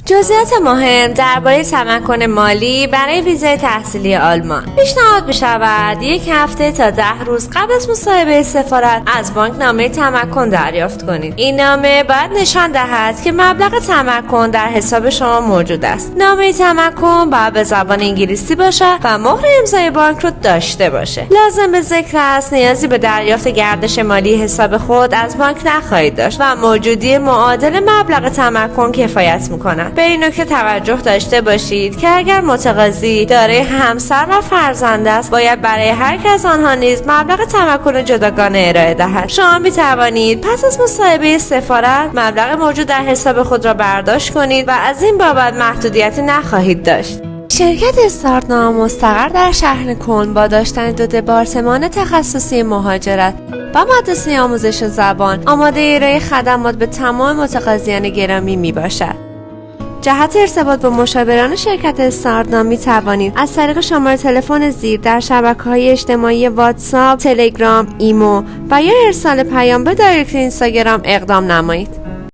جزئیات مهم درباره تمکن مالی برای ویزای تحصیلی آلمان. پیشنهاد می‌شود 1 هفته تا 10 روز قبل از مصاحبه سفارت از بانک نامه تمکن دریافت کنید. این نامه باید نشان دهد که مبلغ تمکن در حساب شما موجود است. نامه تمکن باید به زبان انگلیسی باشد و مهر امضای بانک رو داشته باشه. لازم به ذکر است نیازی به دریافت گردش مالی حساب خود از بانک نخواهید داشت و موجودی معادل مبلغ تمکن کفایت می‌کند. به این نکته توجه داشته باشید که اگر متقاضی دارای همسر و فرزند است باید برای هر یک از آنها نیز مبلغ تمکن جداگانه ارائه دهد. شما می توانید پس از مصاحبه سفارت مبلغ موجود در حساب خود را برداشت کنید و از این بابت محدودیتی نخواهید داشت. شرکت استارتنام مستقر در شهر کلن با داشتن 2 دپارتمان تخصصی مهاجرت و مدرسه آموزش زبان آماده ارائه خدمات به تمام متقاضیان گرامی می باشد. جهت ارتباط با مشاوران شرکت استارتنام می توانید از طریق شماره تلفن زیر در شبکه‌های اجتماعی واتساپ، تلگرام، ایمو و یا ارسال پیام به دایرکت اینستاگرام اقدام نمایید.